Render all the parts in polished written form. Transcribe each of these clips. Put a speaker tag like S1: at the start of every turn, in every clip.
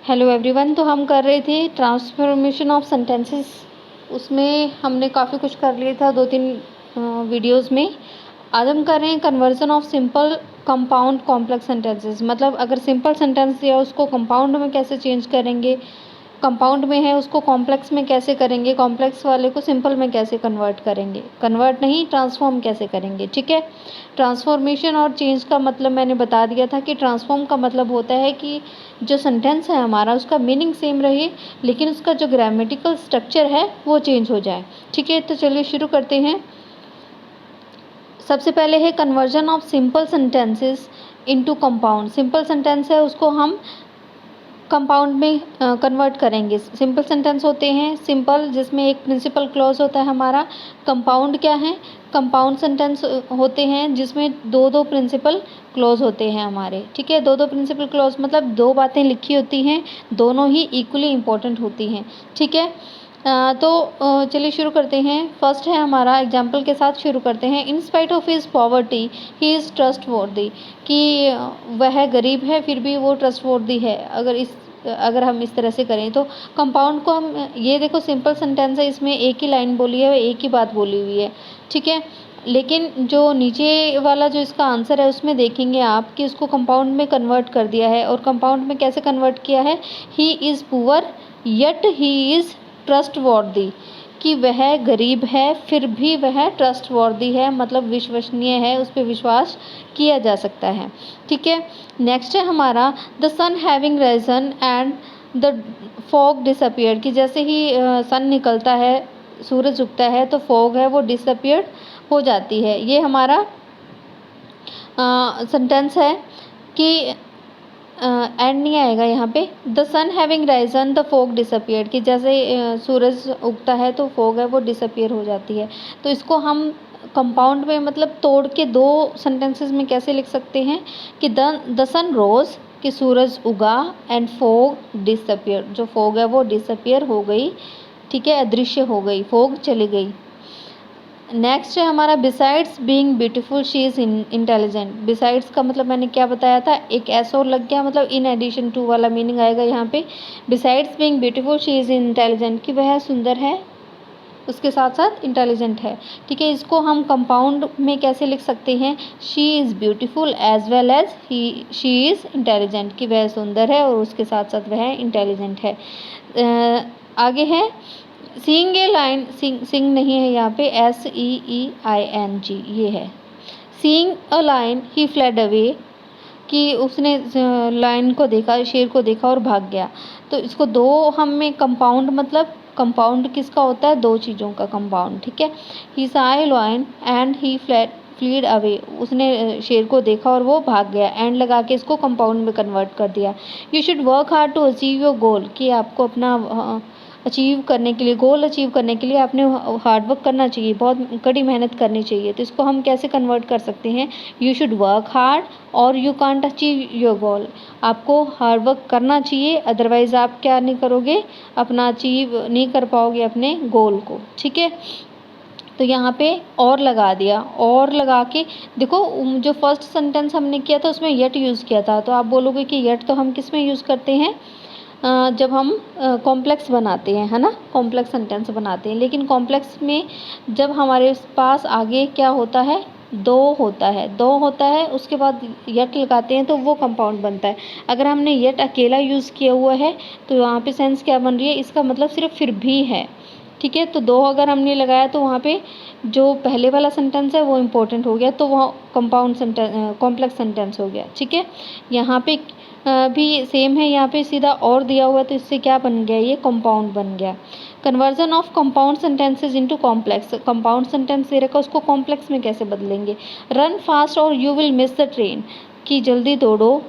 S1: Hello everyone. तो हम कर रहे थे ट्रांसफॉर्मेशन ऑफ सेंटेंसेस। उसमें हमने काफ़ी कुछ कर लिया था 2-3 वीडियोस में। आज हम कर रहे हैं conversion of simple compound complex sentences. मतलब अगर सिंपल सेंटेंस दिया उसको कंपाउंड में कैसे चेंज करेंगे, कंपाउंड में है उसको कॉम्प्लेक्स में कैसे करेंगे, कॉम्प्लेक्स वाले को सिंपल में कैसे कन्वर्ट करेंगे, कन्वर्ट नहीं ट्रांसफॉर्म कैसे करेंगे। ठीक है। ट्रांसफॉर्मेशन और चेंज का मतलब मैंने बता दिया था कि ट्रांसफॉर्म का मतलब होता है कि जो सेंटेंस है हमारा उसका मीनिंग सेम रहे लेकिन उसका जो ग्रामेटिकल स्ट्रक्चर है वो चेंज हो जाए। ठीक है, तो चलिए शुरू करते हैं। सबसे पहले है conversion of simple sentences into compound. Simple sentence है उसको हम कंपाउंड में कन्वर्ट करेंगे। सिंपल सेंटेंस होते हैं सिंपल जिसमें एक प्रिंसिपल क्लॉज होता है हमारा। कंपाउंड क्या है? कंपाउंड सेंटेंस होते हैं जिसमें दो दो प्रिंसिपल क्लॉज होते हैं हमारे। ठीक है, दो दो प्रिंसिपल क्लॉज मतलब दो बातें लिखी होती हैं, दोनों ही इक्वली इम्पोर्टेंट होती हैं। ठीक है, चलिए शुरू करते हैं। फर्स्ट है हमारा एग्जाम्पल के साथ शुरू करते हैं। In spite of his poverty he is trustworthy. कि वह गरीब है फिर भी वो ट्रस्टवर्दी है। अगर हम इस तरह से करें तो कंपाउंड को हम ये देखो सिंपल सेंटेंस है, इसमें एक ही लाइन बोली है, एक ही बात बोली हुई है। ठीक है, लेकिन जो नीचे वाला जो इसका आंसर है उसमें देखेंगे आप कि उसको कंपाउंड में कन्वर्ट कर दिया है। और कंपाउंड में कैसे कन्वर्ट किया है? He is poor yet he is trustworthy. कि वह गरीब है फिर भी वह ट्रस्टवर्दी है, मतलब विश्वसनीय है, उस पर विश्वास किया जा सकता है। ठीक है, नेक्स्ट है हमारा the sun having risen and the fog disappeared. कि जैसे ही सन निकलता है, सूरज उगता है तो फॉग है वो डिसअपियर्ड हो जाती है। ये हमारा सेंटेंस है कि एंड नहीं आएगा यहाँ पे। The sun having risen the fog disappeared. कि जैसे सूरज उगता है तो फॉग है वो डिसअपियर हो जाती है। तो इसको हम कंपाउंड में मतलब तोड़ के दो सेंटेंसेस में कैसे लिख सकते हैं कि द सन रोज कि सूरज उगा एंड फॉग डिसअपियर। जो फॉग है वो डिसअपियर हो गई। ठीक है, अदृश्य हो गई, फॉग चली गई। नेक्स्ट है हमारा besides being beautiful she is intelligent. Besides का मतलब मैंने क्या बताया था, एक एस और लग गया, मतलब इन एडिशन टू वाला मीनिंग आएगा यहाँ पे। Besides being beautiful she is intelligent. कि वह सुंदर है उसके साथ साथ इंटेलिजेंट है। ठीक है, इसको हम कंपाउंड में कैसे लिख सकते हैं? She is beautiful as well as she is intelligent. कि वह सुंदर है और उसके साथ साथ वह इंटेलिजेंट है। आगे है सीइंग ए लाइन। सिंग नहीं है यहाँ पे, SEEING ये है। Seeing a line he fled away. कि उसने लाइन को देखा, शेर को देखा और भाग गया। तो इसको दो हम में कंपाउंड, मतलब कंपाउंड किसका होता है? दो चीज़ों का कंपाउंड। ठीक है, he saw a lion and he fled away. उसने शेर को देखा और वो भाग गया। एंड लगा के इसको कंपाउंड में कन्वर्ट कर दिया। You should work hard to achieve your goal. कि आपको अपना अचीव करने के लिए, गोल अचीव करने के लिए आपने हार्डवर्क करना चाहिए, बहुत कड़ी मेहनत करनी चाहिए। तो इसको हम कैसे कन्वर्ट कर सकते हैं? यू शुड वर्क हार्ड और यू कांट अचीव योर गोल। आपको हार्डवर्क करना चाहिए, अदरवाइज़ आप क्या नहीं करोगे, अपना अचीव नहीं कर पाओगे अपने गोल को। ठीक है, तो यहाँ पे और लगा दिया। और लगा के देखो, जो फर्स्ट सेंटेंस हमने किया था उसमें यट यूज़ किया था। तो आप बोलोगे कि यट तो हम किस में यूज़ करते हैं? जब हम कॉम्प्लेक्स बनाते हैं, है ना, कॉम्प्लेक्स सेंटेंस बनाते हैं। लेकिन कॉम्प्लेक्स में जब हमारे पास आगे क्या होता है? दो होता है उसके बाद यट लगाते हैं तो वो कंपाउंड बनता है। अगर हमने यट अकेला यूज़ किया हुआ है तो यहाँ पे सेंस क्या बन रही है? इसका मतलब सिर्फ फिर भी है। ठीक है, तो दो अगर हमने लगाया तो वहाँ पे जो पहले वाला सेंटेंस है वो इम्पोर्टेंट हो गया, तो वह कंपाउंड सेंटेंस, कॉम्प्लेक्स सेंटेंस हो गया। ठीक है, यहाँ पे भी सेम है, यहाँ पे सीधा और दिया हुआ है तो इससे क्या बन गया? ये कंपाउंड बन गया। Conversion of compound sentences into complex. Compound sentence दे रखा, उसको कॉम्प्लेक्स में कैसे बदलेंगे? रन फास्ट और you will miss the train. कि जल्दी दौड़ो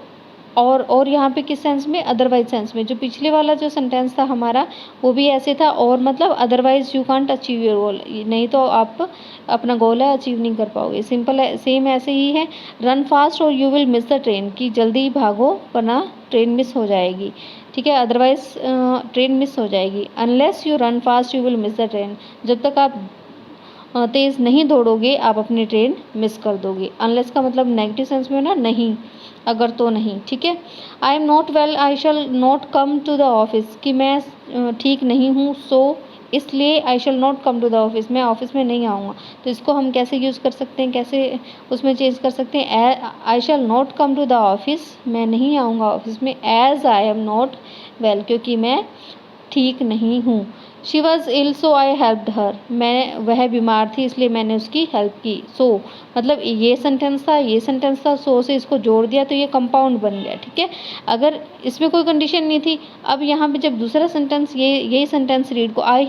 S1: और यहाँ पे किस सेंस में? अदरवाइज सेंस में। जो पिछले वाला जो सेंटेंस था हमारा वो भी ऐसे था, और मतलब otherwise you can't achieve your गोल। नहीं तो आप अपना गोल है अचीव नहीं कर पाओगे। सिंपल है, सेम ऐसे ही है। रन फास्ट और you will miss the train. कि जल्दी भागो वरना ट्रेन मिस हो जाएगी। ठीक है, अदरवाइज ट्रेन मिस हो जाएगी। Unless you run fast you will miss the train. जब तक आप तेज़ नहीं दौड़ोगे आप अपनी ट्रेन मिस कर दोगे। अनलेस का मतलब नेगेटिव सेंस में ना, नहीं। अगर तो नहीं, ठीक है। I am not well, I shall not come to the office, कि मैं ठीक नहीं हूँ, सो इसलिए I shall not come to the office, मैं ऑफिस में नहीं आऊँगा। तो इसको हम कैसे यूज़ कर सकते हैं, कैसे उसमें चेंज कर सकते हैं, I shall not come to the office, मैं नहीं आऊँगा ऑफिस में, as I am not well, क्योंकि मैं ठीक नहीं हूँ। She was ill so I helped her, वह बीमार थी इसलिए मैंने उसकी हेल्प की। सो मतलब ये सेंटेंस था, ये सेंटेंस था, सो से इसको जोड़ दिया तो ये कंपाउंड बन गया, ठीक है। अगर इसमें कोई कंडीशन नहीं थी, अब यहाँ पे जब दूसरा सेंटेंस यही सेंटेंस रीड को आई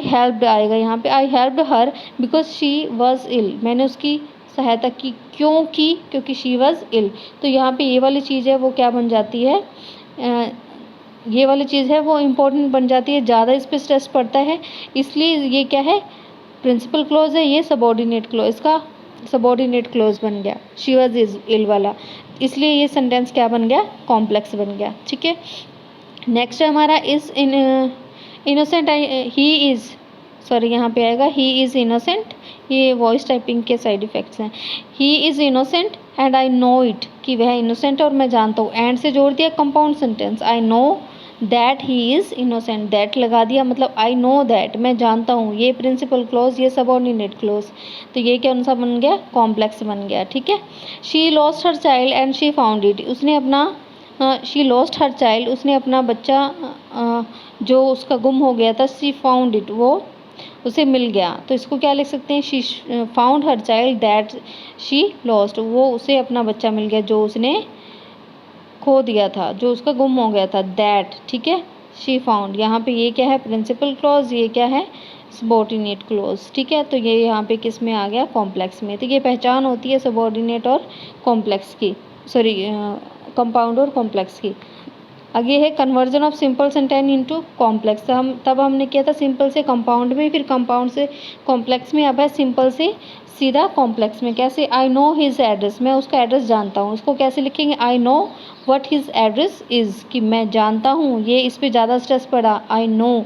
S1: हेल्प्ड आएगा, यहाँ पे I helped her because she was ill, मैंने उसकी सहायता की, क्योंकि शी वॉज इल। तो यहाँ पे ये वाली चीज़ है वो क्या बन जाती है, ये वाली चीज़ है वो इम्पोर्टेंट बन जाती है, ज़्यादा इस पर स्ट्रेस पड़ता है, इसलिए ये क्या है, प्रिंसिपल क्लोज है, ये सबऑर्डिनेट क्लोज, इसका सबऑर्डिनेट क्लोज बन गया, शी वॉज इज इल वाला, इसलिए ये सेंटेंस क्या बन गया, कॉम्प्लेक्स बन गया, ठीक है। नेक्स्ट हमारा is innocent, he is, sorry यहाँ पे आएगा ही इज़ इनोसेंट, ये वॉइस टाइपिंग के साइड इफ़ेक्ट्स हैं। He is innocent and I know it, कि वह इनोसेंट और मैं जानता हूँ, एंड से जोड़ दिया compound sentence, I know that he is innocent, that लगा दिया, मतलब आई नो दैट, मैं जानता हूँ, ये प्रिंसिपल क्लोज, ये सबऑर्डिनेट क्लोज, तो ये कौन सा बन गया, कॉम्प्लेक्स बन गया, ठीक है। She lost her child and she found it, उसने अपना शी लॉस्ट हर चाइल्ड, उसने अपना बच्चा जो उसका गुम हो गया था, शी फाउंड इट, वो उसे मिल गया, तो इसको क्या लिख सकते हैं, she found her child that she lost, वो उसे अपना बच्चा मिल गया जो उसने खो दिया था, जो उसका गुम हो गया था, दैट, ठीक है। शी फाउंड, यहाँ पे ये क्या है, प्रिंसिपल क्लॉज, ये क्या है, सबऑर्डिनेट क्लॉज, ठीक है। तो ये यहाँ पे किस में आ गया, कॉम्प्लेक्स में। तो ये पहचान होती है सबऑर्डिनेट और कॉम्प्लेक्स की, सॉरी कंपाउंड और कॉम्प्लेक्स की। आगे है conversion of simple sentence into complex, तब हमने किया था सिंपल से कंपाउंड में, फिर कंपाउंड से कॉम्प्लेक्स में, अब है सिंपल से सीधा कॉम्प्लेक्स में। कैसे, आई नो हिज एड्रेस, मैं उसका एड्रेस जानता हूँ, उसको कैसे लिखेंगे, I know what his address is, कि मैं जानता हूँ, ये इस पर ज़्यादा स्ट्रेस पड़ा, आई नो,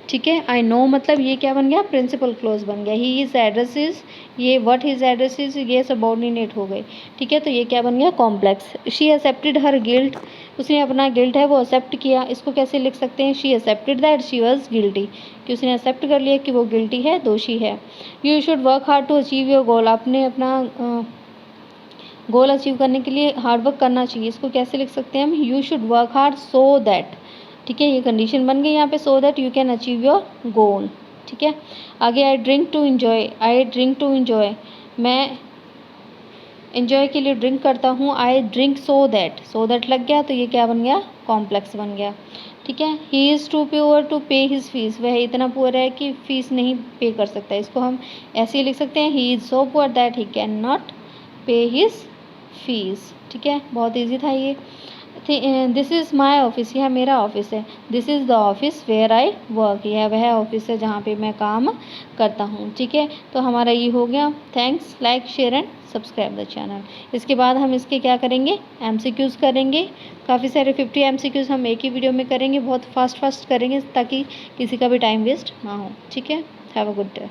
S1: ठीक है। आई नो मतलब ये क्या बन गया, प्रिंसिपल क्लोज बन गया। ही इज एड्रेस इज, ये व्हाट हिज एड्रेस इज, ये सबऑर्डिनेट हो गए, ठीक है। तो ये क्या बन गया, complex. She accepted her guilt, उसने अपना गिल्ट है वो एक्सेप्ट किया, इसको कैसे लिख सकते हैं, she accepted that she was guilty, कि उसने एक्सेप्ट कर लिया कि वो गिल्टी है, दोषी है। You should work hard to achieve your goal, आपने अपना गोल अचीव करने के लिए हार्डवर्क करना चाहिए, इसको कैसे लिख सकते हैं हम, you should work hard so that, ठीक है, ये कंडीशन बन गई यहाँ पे, so that you can achieve your goal, ठीक है। आगे I drink to enjoy, I drink to enjoy, मैं इन्जॉय के लिए ड्रिंक करता हूँ, आई ड्रिंक सो दैट लग गया, तो ये क्या बन गया, कॉम्प्लेक्स बन गया, ठीक है। He is too poor to pay his fees, वह इतना पुअर है कि फीस नहीं पे कर सकता, इसको हम ऐसे ही लिख सकते हैं, he is so poor that he can not पे हिज फीस, ठीक है, बहुत ईजी था ये। दिस इज़ माई ऑफिस, यह मेरा ऑफिस है। This is the office where I work, यह वह ऑफिस है जहाँ पे मैं काम करता हूँ, ठीक है। तो हमारा ये हो गया। Thanks, like, share and subscribe the channel. इसके बाद हम इसके क्या करेंगे, MCQs करेंगे, काफ़ी सारे 50 MCQs हम एक ही वीडियो में करेंगे, बहुत फास्ट करेंगे ताकि किसी का भी टाइम वेस्ट ना हो, ठीक है। Have a good day.